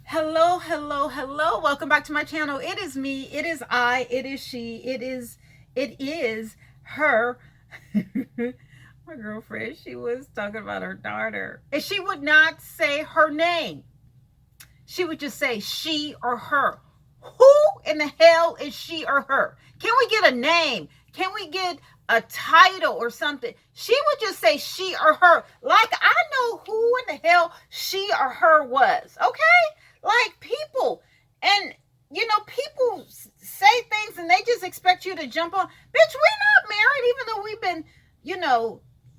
Hello, hello, hello. Welcome back to my channel. It is me, it is I, it is she, it is her. My girlfriend, she was talking about her daughter. And she would not say her name. She would just say she or her. Who in the hell is she or her? Can we get a name? Can we get a title or something? She would just say she or her. Like I know who in the hell she or her was. Okay? Like people. And people say things and they just expect you to jump on. Bitch, we're not married, even though we've been,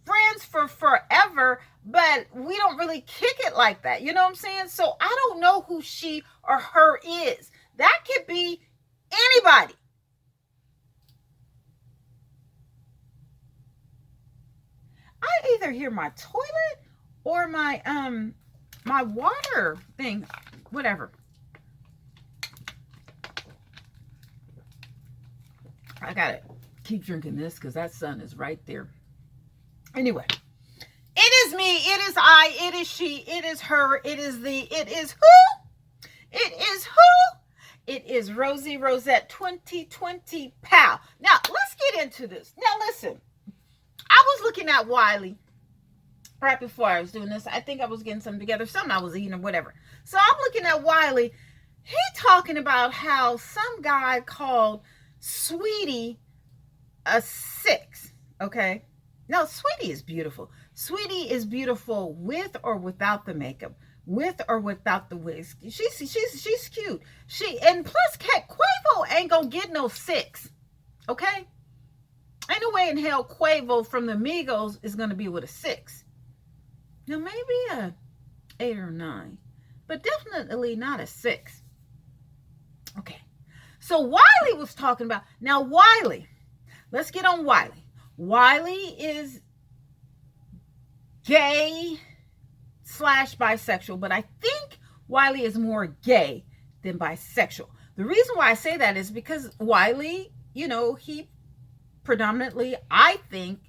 friends for forever, but we don't really kick it like that. You know what I'm saying? So I don't know who she or her is. That could be anybody. I either hear my toilet or my water thing, whatever. I gotta keep drinking this because that sun is right there. Anyway, it is me, it is I, it is she, it is her, it is who? It is who? It is Rosie Rosette 2020 pal. Now, let's get into this. Now, listen, I was looking at Wiley right before I was doing this. I think I was getting something together, something I was eating or whatever. So I'm looking at Wiley. He talking about how some guy called Sweetie a 6, okay? No, Sweetie is beautiful. Sweetie is beautiful with or without the makeup, with or without the wigs. She's cute. And plus, Quavo ain't gonna get no 6, okay? Ain't no way in hell Quavo from the Migos is gonna be with a 6. Now maybe a 8 or 9, but definitely not a 6. Okay. So Wiley was talking about, now Wiley, let's get on Wiley. Wiley is gay / bisexual, but I think Wiley is more gay than bisexual. The reason why I say that is because Wiley, he predominantly, I think,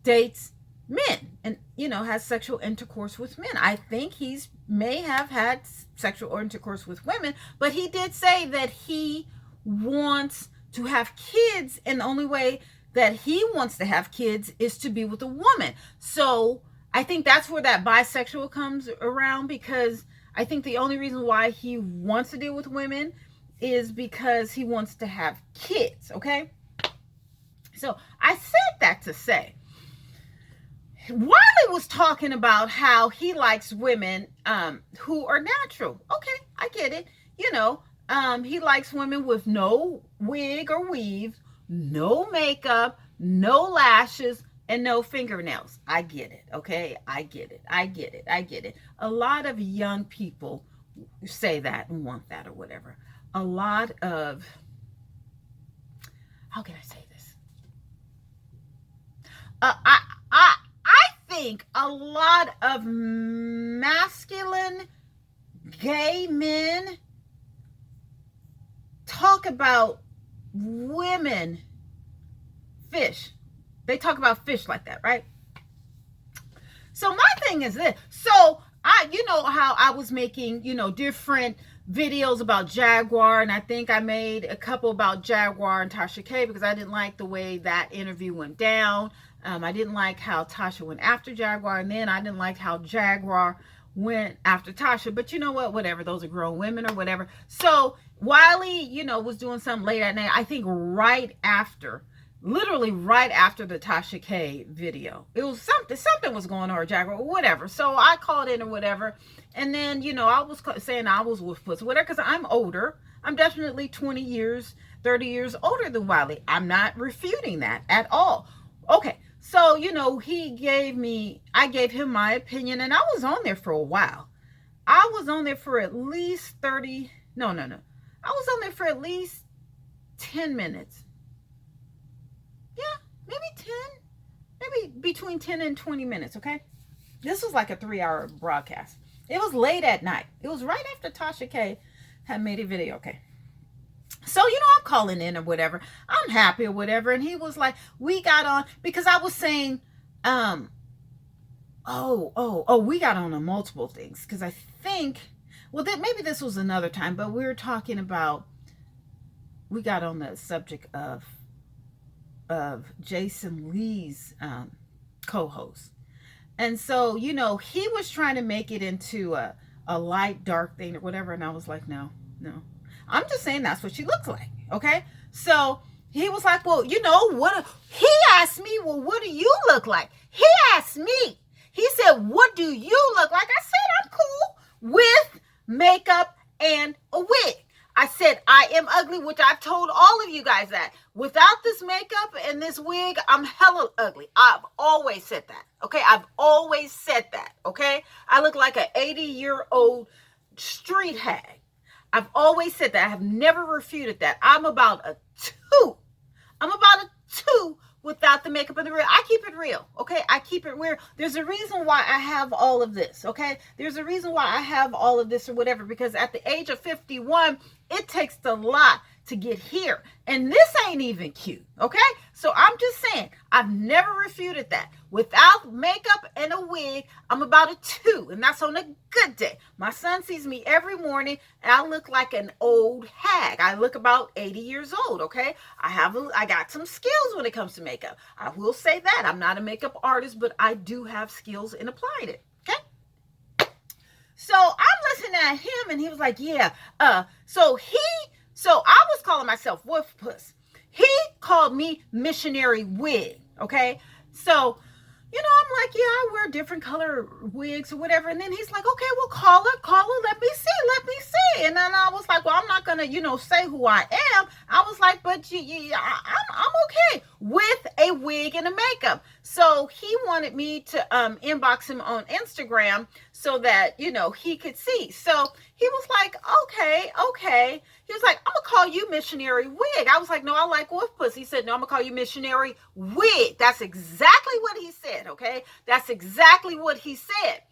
dates men and, has sexual intercourse with men. I think he's may have had sexual intercourse with women, but he did say that he wants to have kids, and the only way that he wants to have kids is to be with a woman. So I think that's where that bisexual comes around, because I think the only reason why he wants to deal with women is because he wants to have kids, okay? So I said that to say, Wiley was talking about how he likes women who are natural. Okay, I get it. He likes women with no wig or weave, no makeup, no lashes, and no fingernails. I get it, okay? I get it. A lot of young people say that and want that or whatever. A lot of, how can I say this? I think a lot of masculine gay men talk about women fish. They talk about fish like that, right? So my thing is this. So how I was making, different videos about Jaguar, and I think I made a couple about Jaguar and Tasha K because I didn't like the way that interview went down. I didn't like how Tasha went after Jaguar, and then I didn't like how Jaguar went after Tasha. But you know what? Whatever. Those are grown women or whatever. So Wiley, was doing something late at night. I think literally right after the Tasha K video. It was something was going on with Jaguar or whatever. So I called in or whatever. And then, I was saying I was with pussy, whatever, because I'm older. I'm definitely 20 years, 30 years older than Wiley. I'm not refuting that at all. Okay. So, I gave him my opinion, and I was on there for a while. I was on there for at least 30, no. I was on there for at least 10 minutes. Yeah, maybe 10, maybe between 10 and 20 minutes, okay? This was like a 3-hour broadcast. It was late at night. It was right after Tasha K had made a video, okay? So, I'm calling in or whatever. I'm happy or whatever. And he was like, we got on, because I was saying, we got on multiple things. Because I think well, then maybe this was another time, but we were talking about, we got on the subject of Jason Lee's co-host. And so, you know, he was trying to make it into a light, dark thing or whatever. And I was like, no. I'm just saying that's what she looks like. Okay. So he was like, well, you know, he asked me, well, what do you look like? He asked me. He said, what do you look like? I said, I'm cool with makeup and a wig. I said, I am ugly, which I've told all of you guys that. Without this makeup and this wig, I'm hella ugly. I've always said that, okay? I've always said that, okay? I look like an 80-year-old street hag. I've always said that. I have never refuted that. I'm about a 2. I'm about a 2 without the makeup and the real. I keep it real, okay? I keep it real. There's a reason why I have all of this, okay? There's a reason why I have all of this or whatever, because at the age of 51, it takes a lot to get here. And this ain't even cute, okay? So I'm just saying, I've never refuted that. Without makeup and a wig, I'm about a 2, and that's on a good day. My son sees me every morning, and I look like an old hag. I look about 80 years old, okay? I got some skills when it comes to makeup. I will say that. I'm not a makeup artist, but I do have skills in applying it, okay? So I'm listening at him, and he was like, yeah, so I was calling myself Wolf Puss. He called me Missionary Wig, okay? So, you know, I'm like, yeah, I wear different color wigs or whatever. And then he's like, okay, well, call her, let me see. And then I was like, well, I'm not going to, you know, say who I am. I was like, but I'm okay with a wig and a makeup. So he wanted me to inbox him on Instagram so that, you know, he could see. So he was like, okay. He was like, I'm going to call you Missionary Wig. I was like, no, I like Wolf Puss. He said, no, I'm going to call you Missionary Wig. That's exactly what he said, okay? That's exactly what he said.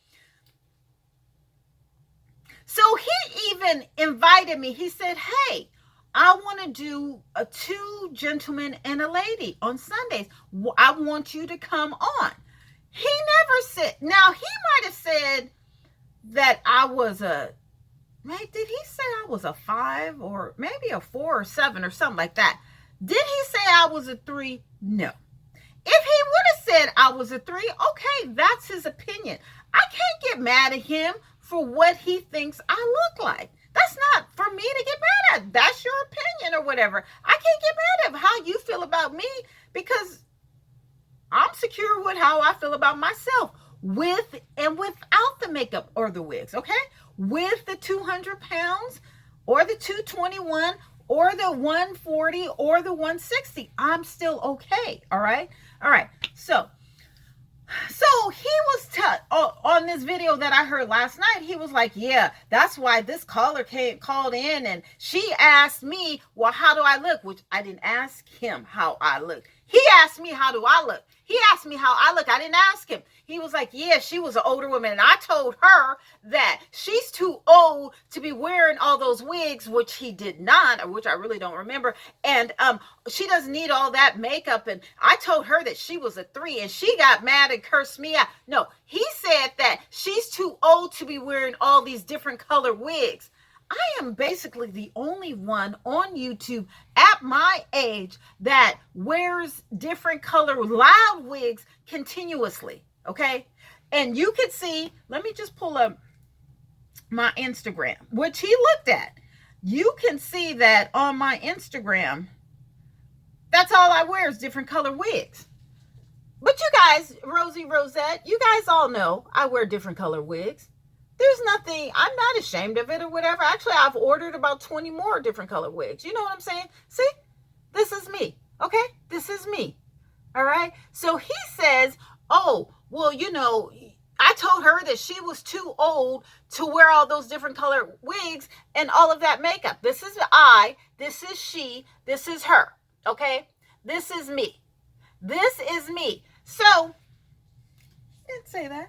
So he even invited me. He said, hey, I want to do a 2 gentlemen and a lady on Sundays. I want you to come on. He never said, now he might have said that I was did he say I was a 5 or maybe a 4 or 7 or something like that? Did he say I was a 3? No. If he would have said I was a 3, okay, that's his opinion. I can't get mad at him for what he thinks I look like. That's not for me to get mad at. That's your opinion or whatever. I can't get mad at how you feel about me because I'm secure with how I feel about myself with and without the makeup or the wigs, okay? With the 200 pounds or the 221 or the 140 or the 160, I'm still okay, all right? All right, so he was on this video that I heard last night. He was like, yeah, that's why this caller called in and she asked me, well, how do I look? Which I didn't ask him how I look. He asked me, how do I look? He asked me how I look. I didn't ask him. He was like, yeah, she was an older woman. And I told her that she's too old to be wearing all those wigs, which he did not, or which I really don't remember. And she doesn't need all that makeup. And I told her that she was a 3 and she got mad and cursed me out. No, he said that she's too old to be wearing all these different color wigs. I am basically the only one on YouTube at my age that wears different color loud wigs continuously, okay? And you can see, let me just pull up my Instagram, which he looked at. You can see that on my Instagram, that's all I wear is different color wigs. But you guys, Rosie Rosette, you guys all know I wear different color wigs. There's nothing, I'm not ashamed of it or whatever. Actually, I've ordered about 20 more different color wigs. You know what I'm saying? See, this is me. Okay, this is me. All right. So he says, oh, well, you know, I told her that she was too old to wear all those different color wigs and all of that makeup. This is I, this is she, this is her. Okay, this is me. This is me. So, he didn't say that.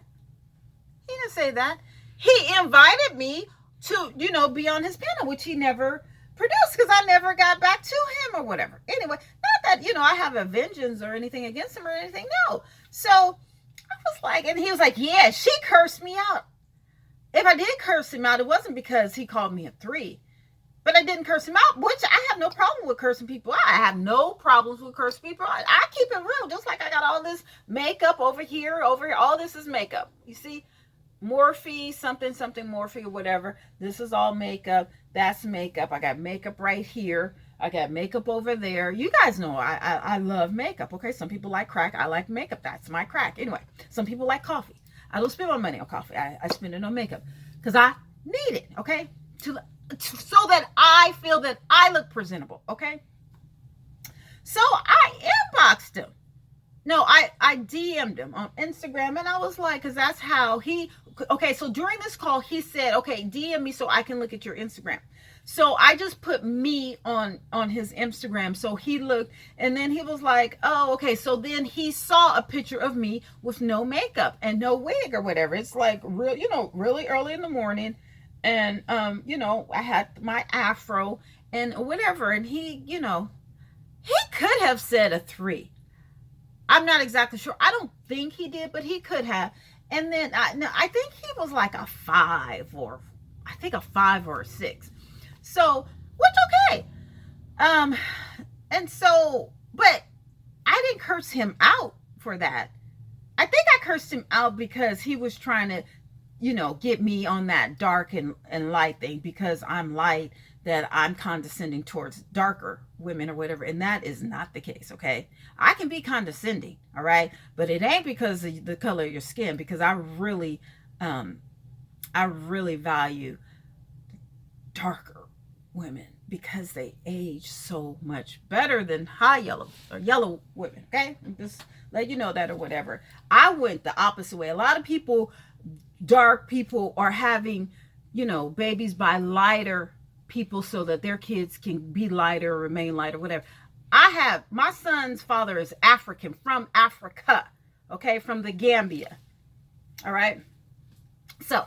He didn't say that. He invited me to, you know, be on his panel, which he never produced because I never got back to him or whatever. Anyway, not that, you know, I have a vengeance or anything against him or anything. No. So I was like, and he was like, yeah, she cursed me out. if I did curse him out, it wasn't because he called me a 3. But I didn't curse him out, which I have no problem with cursing people. I have no problems with cursing people. I keep it real, just like I got all this makeup over here. All this is makeup. You see, Morphe, something, Morphe or whatever. This is all makeup. That's makeup. I got makeup right here. I got makeup over there. You guys know I love makeup, okay? Some people like crack. I like makeup. That's my crack. Anyway, some people like coffee. I don't spend my money on coffee. I spend it on makeup because I need it, okay? So that I feel that I look presentable, okay? So I inboxed him. No, I DM'd him on Instagram, and I was like, because that's how okay, so during this call, he said, okay, DM me so I can look at your Instagram. So I just put me on his Instagram. So he looked, and then he was like, oh, okay. So then he saw a picture of me with no makeup and no wig or whatever. It's like real, really early in the morning. And, I had my afro and whatever. And he could have said a 3. I'm not exactly sure. I don't think he did, but he could have. And then I think he was like a 5 or a 6. So, which okay. And so, but I didn't curse him out for that. I think I cursed him out because he was trying to, get me on that dark and light thing, because I'm light, that I'm condescending towards darker women or whatever. And that is not the case, okay? I can be condescending, all right? But it ain't because of the color of your skin, because I really value darker women because they age so much better than high yellow or yellow women, okay? Just let you know that or whatever. I went the opposite way. A lot of people, dark people, are having, babies by lighter people so that their kids can be lighter or remain lighter, whatever. My son's father is African, from Africa, okay, from the Gambia. All right. So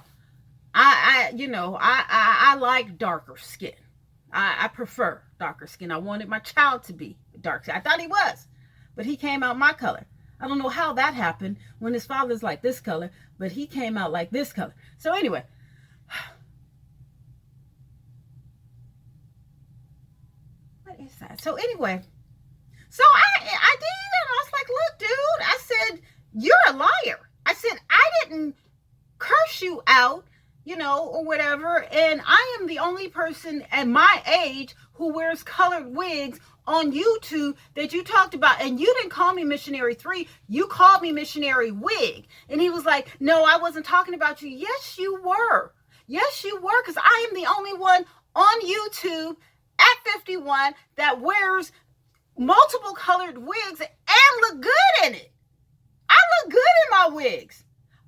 I like darker skin. I prefer darker skin. I wanted my child to be dark skin. I thought he was, but he came out my color. I don't know how that happened when his father's like this color, but he came out like this color. So anyway, what is that? So anyway, so I did, and I was like, look, dude, I said, you're a liar. I said, I didn't curse you out, or whatever. And I am the only person at my age who wears colored wigs on YouTube that you talked about. And you didn't call me Missionary 3. You called me Missionary Wig. And he was like, no, I wasn't talking about you. Yes, you were. Yes, you were. Because I am the only one on YouTube at 51 that wears multiple colored wigs and look good in it. I look good in my wigs.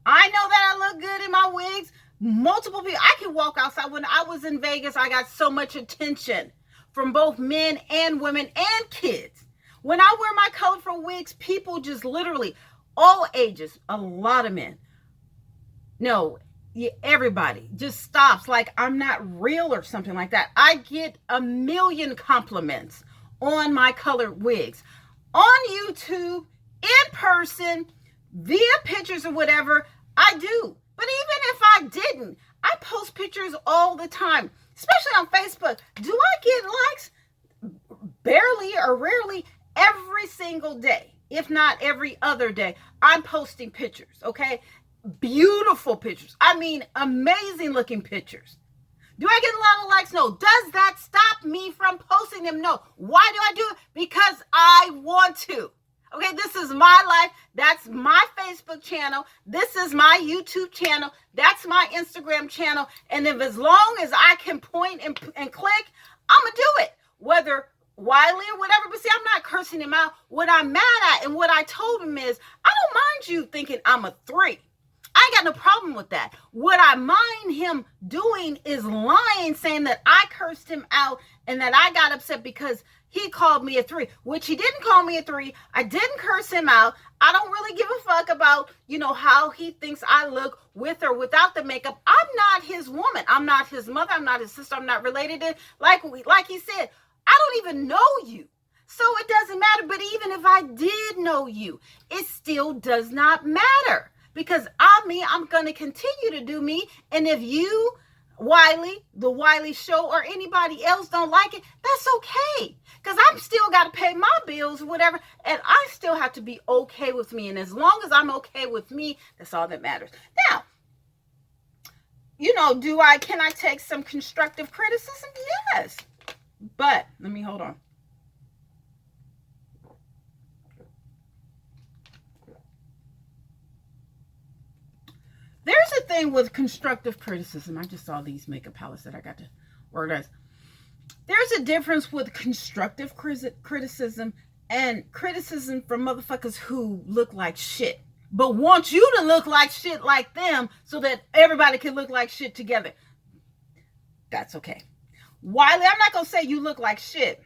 I know that I look good in my wigs. Multiple people. I can walk outside. When I was in Vegas, I got so much attention from both men and women and kids. When I wear my colorful wigs, people just literally, all ages, a lot of men. No, everybody just stops like I'm not real or something like that. I get a million compliments on my colored wigs. On YouTube, in person, via pictures or whatever, I do. But even if I didn't, I post pictures all the time, especially on Facebook. Do I get likes? Barely or rarely, every single day, if not every other day. I'm posting pictures, okay? Beautiful pictures. I mean, amazing looking pictures. Do I get a lot of likes? No. Does that stop me from posting them? No. Why do I do it? Because I want to. Okay, this is my life. That's my Facebook channel. This is my YouTube channel. That's my Instagram channel. And if as long as I can point and click, I'm going to do it. Whether Wiley or whatever. But see, I'm not cursing him out. What I'm mad at and what I told him is, I don't mind you thinking I'm a 3. I ain't got no problem with that. What I mind him doing is lying, saying that I cursed him out and that I got upset because he called me a 3, which he didn't call me a 3. I didn't curse him out. I don't really give a fuck about, how he thinks I look with or without the makeup. I'm not his woman. I'm not his mother. I'm not his sister. I'm not related to, like he said, I don't even know you. So it doesn't matter. But even if I did know you, it still does not matter. because I'm going to continue to do me. And if you, Wiley, the Wiley Show, or anybody else don't like it, that's okay. Because I'm still got to pay my bills or whatever. And I still have to be okay with me. And as long as I'm okay with me, that's all that matters. Now, can I take some constructive criticism? Yes. But let me hold on. There's a thing with constructive criticism. I just saw these makeup palettes that I got to organize. There's a difference with constructive criticism and criticism from motherfuckers who look like shit, but want you to look like shit like them so that everybody can look like shit together. That's okay. Wiley, I'm not going to say you look like shit.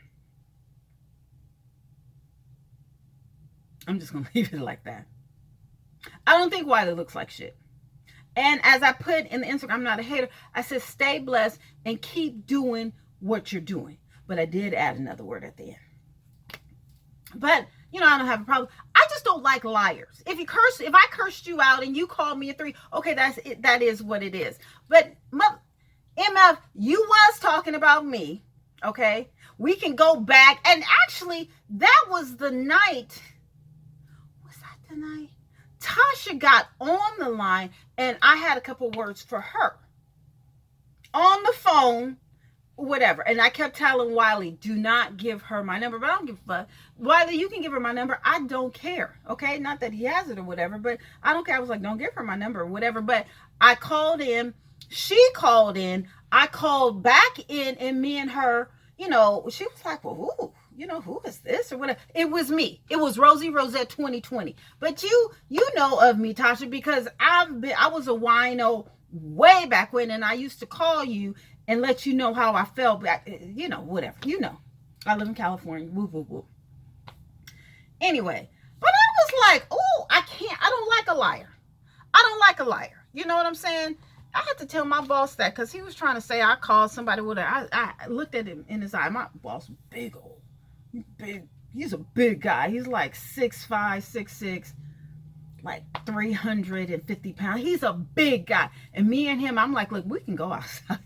I'm just going to leave it like that. I don't think Wiley looks like shit. And as I put in the Instagram, I'm not a hater. I said, stay blessed and keep doing what you're doing. But I did add another word at the end. But, I don't have a problem. I just don't like liars. If I cursed you out and you called me a 3, okay, that's it. That is what it is. But MF, you was talking about me. Okay. We can go back. And actually, that was the night. Was that the night? Tasha got on the line and I had a couple words for her on the phone, whatever. And I kept telling Wiley, do not give her my number, but I don't give a fuck. Wiley, you can give her my number. I don't care. Okay. Not that he has it or whatever, but I don't care. I was like, don't give her my number or whatever. But I called in, she called in, I called back in, and me and her, she was like, well, ooh. Who is this or whatever? It was me. It was Rosie Rosette 2020. But you know of me, Tasha, because I was a wino way back when, and I used to call you and let you know how I felt back, whatever. I live in California. Woo, woo, woo. Anyway, but I was like, oh, I don't like a liar. I don't like a liar. You know what I'm saying? I had to tell my boss that because he was trying to say I called somebody with I looked at him in his eye. My boss was big old. He's a big guy. He's like 6'5", 6'6", like 350 pounds. He's a big guy. And me and him, I'm like, look, we can go outside.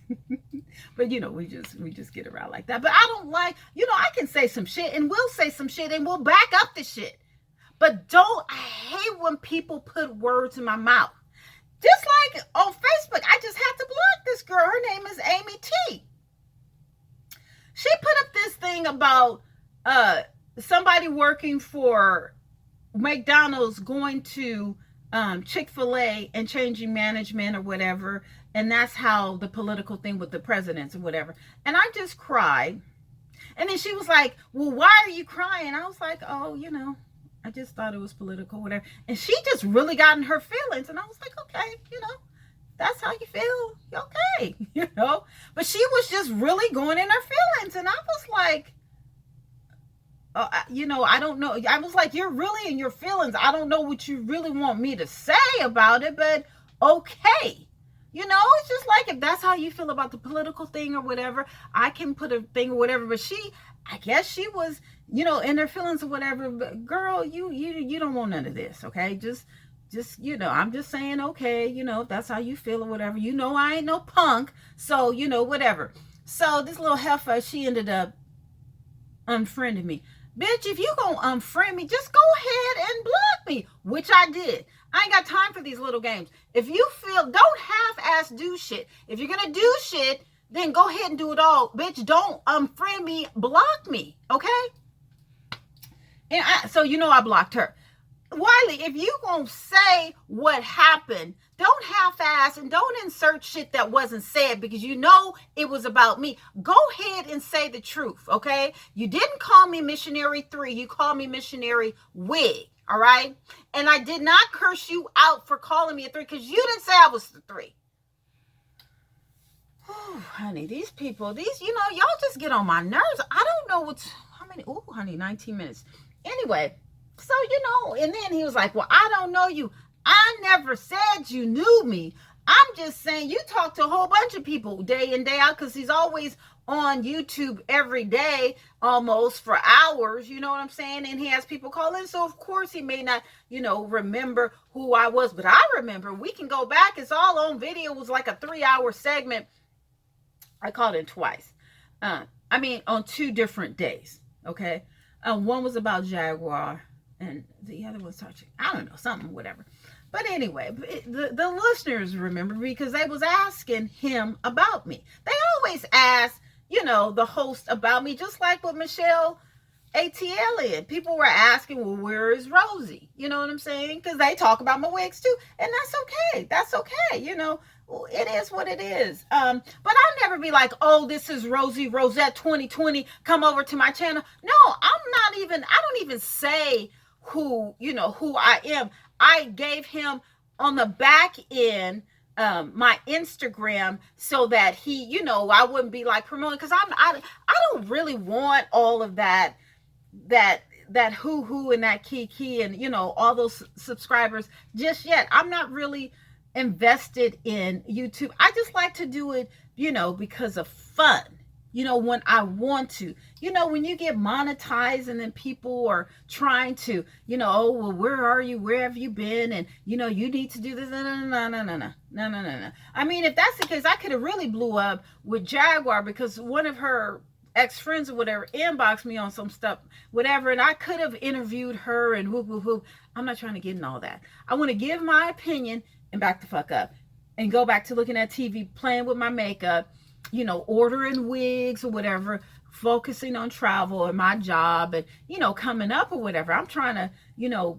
But we just get around like that. But I don't like, I can say some shit and we'll say some shit and we'll back up the shit. But I hate when people put words in my mouth. Just like on Facebook, I just had to block this girl. Her name is Amy T. She put up this thing about somebody working for McDonald's going to Chick-fil-A and changing management or whatever. And that's how the political thing with the presidents or whatever. And I just cried. And then she was like, well, why are you crying? I was like, oh, I just thought it was political, whatever. And she just really got in her feelings. And I was like, okay, that's how you feel. Okay, But she was just really going in her feelings. And I was like, I don't know. I was like, you're really in your feelings. I don't know what you really want me to say about it, but okay. It's just like, if that's how you feel about the political thing or whatever, I can put a thing or whatever. But I guess she was, in her feelings or whatever. But girl, you don't want none of this. Okay. Just, I'm just saying, okay, if that's how you feel or whatever, I ain't no punk. So, whatever. So this little heifer, she ended up unfriending me. Bitch, if you gonna unfriend me, just go ahead and block me, which I did. I ain't got time for these little games. If you don't half-ass do shit. If you're gonna do shit, then go ahead and do it all. Bitch, don't unfriend me, block me, okay? And so I blocked her. Wiley, if you gonna say what happened, don't half-ass and don't insert shit that wasn't said because it was about me. Go ahead and say the truth, okay? You didn't call me Missionary 3. You called me Missionary Wig, all right? And I did not curse you out for calling me a 3 because you didn't say I was the 3. Oh, honey, these people, y'all just get on my nerves. I don't know how many, honey, 19 minutes. Anyway, so, and then he was like, well, I don't know you. I never said you knew me. I'm just saying, you talk to a whole bunch of people day in, day out, because he's always on YouTube every day, almost for hours, you know what I'm saying? And he has people call in. So, of course, he may not, remember who I was. But I remember. We can go back. It's all on video. It was like a 3-hour segment. I called in twice. On 2 different days. Okay. One was about Jaguar, and the other was touching, I don't know, something, whatever. But anyway, the listeners remember because they was asking him about me. They always ask, the host about me, just like with Michelle ATL. People were asking, well, where is Rosie? You know what I'm saying? Because they talk about my wigs too. And that's okay. That's okay. It is what it is. But I'll never be like, oh, this is Rosie Rosette 2020. Come over to my channel. No, I don't even say who I am. I gave him on the back end my Instagram so that he, I wouldn't be like promoting, because I don't really want all of that who and that key and all those subscribers just yet. I'm not really invested in YouTube. I just like to do it, because of fun. When I want to, when you get monetized and then people are trying to, oh, well, where are you? Where have you been? And, you need to do this. No. I mean, if that's the case, I could have really blew up with Jaguar, because one of her ex-friends or whatever inboxed me on some stuff, whatever. And I could have interviewed her and whoop. I'm not trying to get in all that. I want to give my opinion and back the fuck up and go back to looking at TV, playing with my makeup, ordering wigs or whatever, focusing on travel and my job and, coming up or whatever. I'm trying to,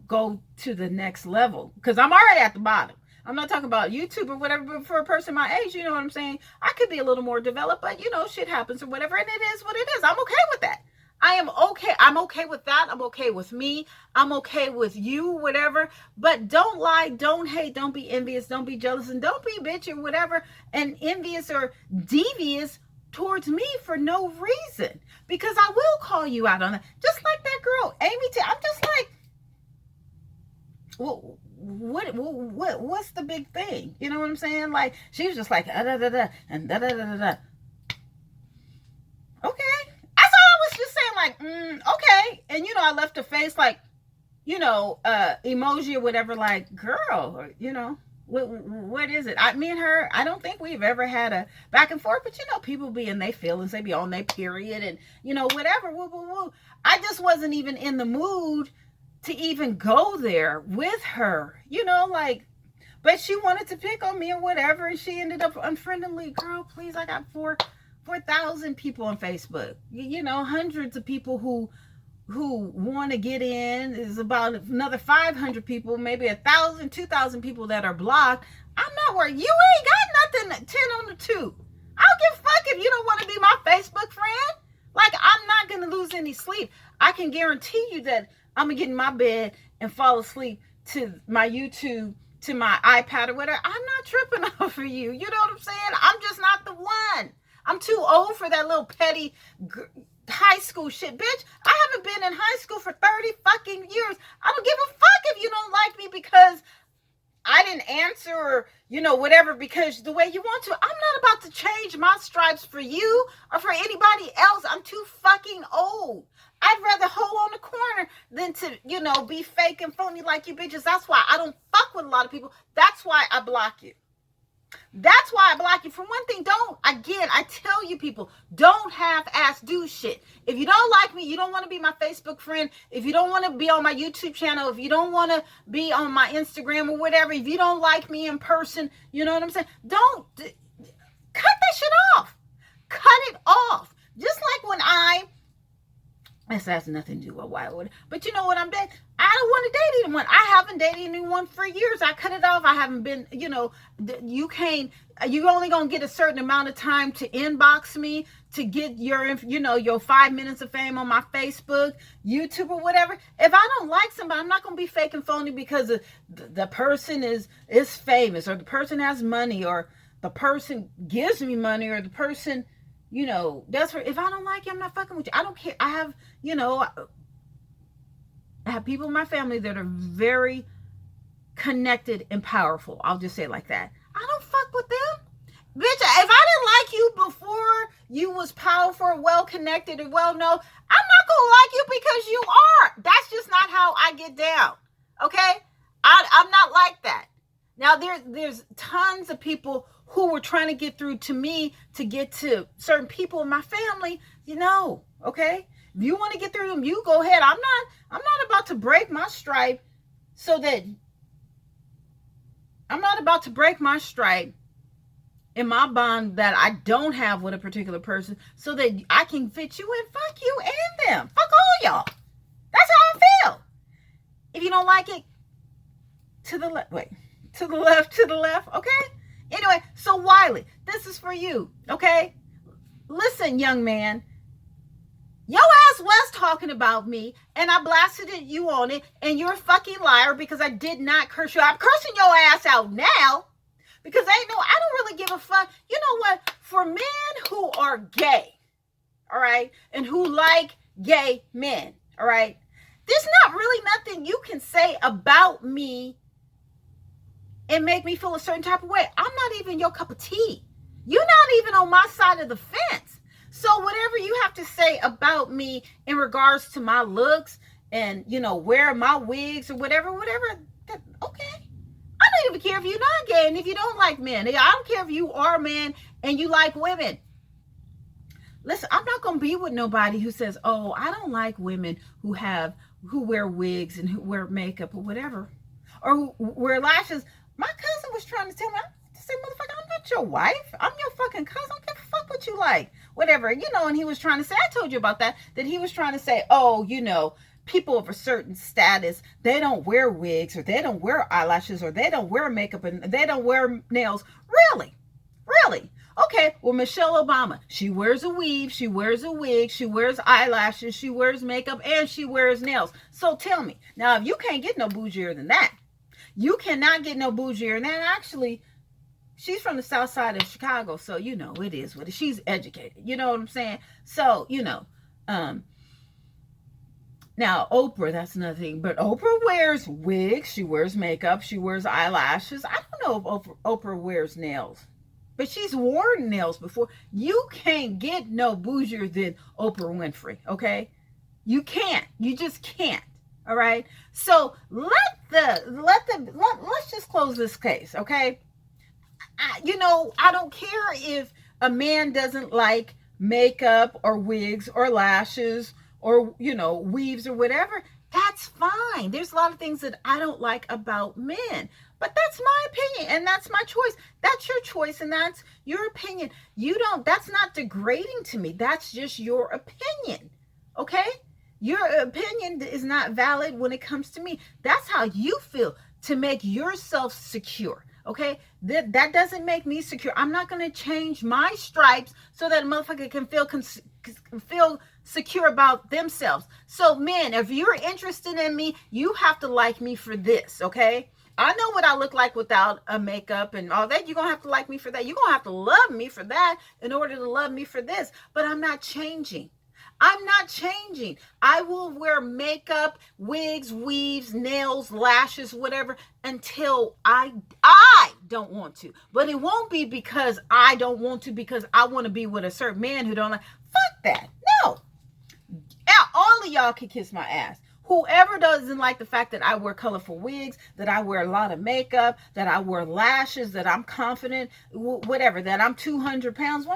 go to the next level, because I'm already at the bottom. I'm not talking about YouTube or whatever, but for a person my age, you know what I'm saying? I could be a little more developed, but, shit happens or whatever. And it is what it is. I'm okay with that. I am okay. I'm okay with that. I'm okay with me. I'm okay with you, whatever. But don't lie, don't hate, don't be envious, don't be jealous, and don't be bitch or whatever, and envious or devious towards me for no reason. Because I will call you out on it. Just like that girl, Amy T. I'm just like, well, what's the big thing? You know what I'm saying? Like, she was just like, da da da and da da da da. Okay. Like, okay. And, I left a face like, emoji or whatever, like, girl, what is it? Me and her, I don't think we've ever had a back and forth, but, people be in their feelings, they be on their period and, whatever, woo. I just wasn't even in the mood to even go there with her, but she wanted to pick on me or whatever, and she ended up unfriendly. Girl, please, I got 4,000 people on Facebook, hundreds of people who want to get in. Is about another 500 people, maybe 1,000, 2,000 people that are blocked. I'm not worried. You ain't got nothing 10 on the 2. I don't give a fuck if you don't want to be my Facebook friend. Like, I'm not going to lose any sleep. I can guarantee you that I'm going to get in my bed and fall asleep to my YouTube, to my iPad or whatever. I'm not tripping over you. You know what I'm saying? I'm just not the one. I'm too old for that little petty high school shit, bitch. I haven't been in high school for 30 fucking years. I don't give a fuck if you don't like me because I didn't answer or, whatever, because the way you want to. I'm not about to change my stripes for you or for anybody else. I'm too fucking old. I'd rather hold on the corner than to, be fake and phony like you bitches. That's why I don't fuck with a lot of people. That's why I block you. That's why I block you. For one thing, I tell you people, don't half-ass do shit. If you don't like me, you don't want to be my Facebook friend, if you don't want to be on my YouTube channel, if you don't want to be on my Instagram or whatever, if you don't like me in person, you know what I'm saying? Don't, cut that shit off. Cut it off. Just like when this has nothing to do with why would, but you know what I'm dating? I don't want to date anyone. I haven't dated anyone for years. I cut it off. I haven't been, you're only going to get a certain amount of time to inbox me to get your 5 minutes of fame on my Facebook, YouTube or whatever. If I don't like somebody, I'm not going to be fake and phony because the person is famous or the person has money or the person gives me money or the person, that's for, if I don't like you, I'm not fucking with you. I don't care. I have, I have people in my family that are very connected and powerful. I'll just say it like that. I don't fuck with them. Bitch, if I didn't like you before you was powerful, well-connected, and well-known, I'm not going to like you because you are. That's just not how I get down, okay? I'm not like that. Now, there's tons of people who were trying to get through to me to get to certain people in my family, okay? If you want to get through them, you go ahead. I'm not about to break my stripe so that I'm not about to break my stripe in my bond that I don't have with a particular person so that I can fit you in. Fuck you and them. Fuck all y'all. That's how I feel. If you don't like it, to the left, okay? Anyway, so Wiley, this is for you, okay? Listen, young man, your ass was talking about me and I blasted at you on it and you're a fucking liar because I did not curse you. I'm cursing your ass out now because I don't really give a fuck. You know what? For men who are gay, all right, and who like gay men, all right, there's not really nothing you can say about me and make me feel a certain type of way. I'm not even your cup of tea. You're not even on my side of the fence. So whatever you have to say about me in regards to my looks and, wearing my wigs or whatever, okay. I don't even care if you're not gay and if you don't like men. I don't care if you are a man and you like women. Listen, I'm not going to be with nobody who says, oh, I don't like women who wear wigs and who wear makeup or whatever. Or who wear lashes. My cousin was trying to tell me, motherfucker, I'm not your wife. I'm your fucking cousin. I don't give a fuck what you like. Whatever, and he was trying to say, I told you about that he was trying to say, oh, people of a certain status, they don't wear wigs or they don't wear eyelashes or they don't wear makeup and they don't wear nails. Really? Okay, well, Michelle Obama, she wears a weave, she wears a wig, she wears eyelashes, she wears makeup, and she wears nails. So tell me, now, if you can't get no bougier than that, you cannot get no bougier than that. Actually, she's from the south side of Chicago, so, it is what it is. She's educated. You know what I'm saying? So, now, Oprah, that's another thing. But Oprah wears wigs. She wears makeup. She wears eyelashes. I don't know if Oprah wears nails. But she's worn nails before. You can't get no bougier than Oprah Winfrey, okay? You can't. You just can't. All right? So let's just close this case, okay? I don't care if a man doesn't like makeup or wigs or lashes or, weaves or whatever. That's fine. There's a lot of things that I don't like about men. But that's my opinion and that's my choice. That's your choice and that's your opinion. That's not degrading to me. That's just your opinion. Okay? Your opinion is not valid when it comes to me. That's how you feel to make yourself secure. Okay? That doesn't make me secure. I'm not going to change my stripes so that a motherfucker can feel secure about themselves. So men, if you're interested in me, you have to like me for this. Okay? I know what I look like without a makeup and all that. You're going to have to like me for that. You're going to have to love me for that in order to love me for this. But I'm not changing. I will wear makeup, wigs, weaves, nails, lashes, whatever, until I don't want to. But it won't be because I don't want to, because I want to be with a certain man who don't like. Fuck that. No. Now, all of y'all can kiss my ass. Whoever doesn't like the fact that I wear colorful wigs, that I wear a lot of makeup, that I wear lashes, that I'm confident, whatever, that I'm 200 pounds.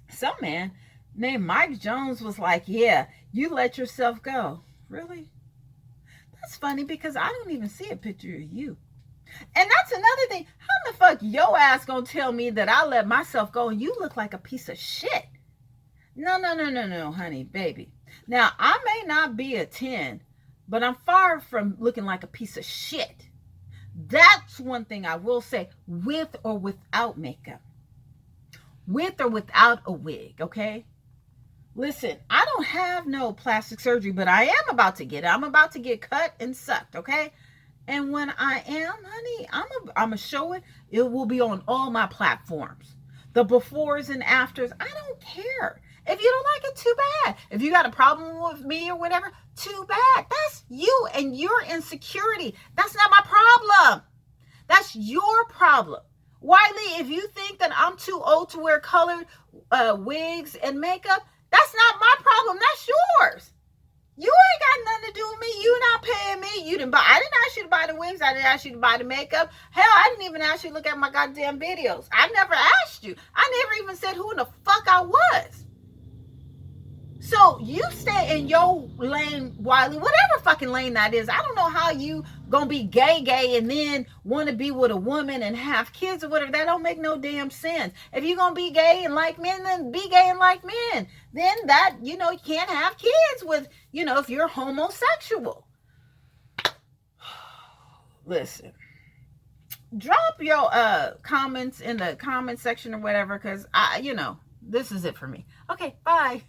Some man named Mike Jones was like, yeah, you let yourself go. Really? That's funny because I don't even see a picture of you. And that's another thing. How the fuck your ass gonna tell me that I let myself go and you look like a piece of shit? No, honey, baby. Now, I may not be a 10, but I'm far from looking like a piece of shit. That's one thing I will say, with or without makeup. With or without a wig, okay? Listen, I don't have no plastic surgery, but I am about to get it. I'm about to get cut and sucked, okay? And when I am, honey, I'm going to show it. It will be on all my platforms. The befores and afters, I don't care. If you don't like it, too bad. If you got a problem with me or whatever, too bad. That's you and your insecurity. That's not my problem. That's your problem. Wiley, if you think that I'm too old to wear colored wigs and makeup, that's not my problem. That's yours. You ain't got nothing to do with me. You not paying me. You didn't buy. I didn't ask you to buy the wigs. I didn't ask you to buy the makeup. Hell, I didn't even ask you to look at my goddamn videos. I never asked you. I never even said who in the fuck I was. So you stay in your lane, Wiley, whatever fucking lane that is. I don't know how you gonna be gay and then want to be with a woman and have kids or whatever. That don't make no damn sense. If you're gonna be gay and like men, then be gay and like men. Then that, you can't have kids with, if you're homosexual. Listen, drop your comments in the comment section or whatever, because this is it for me. Okay, bye.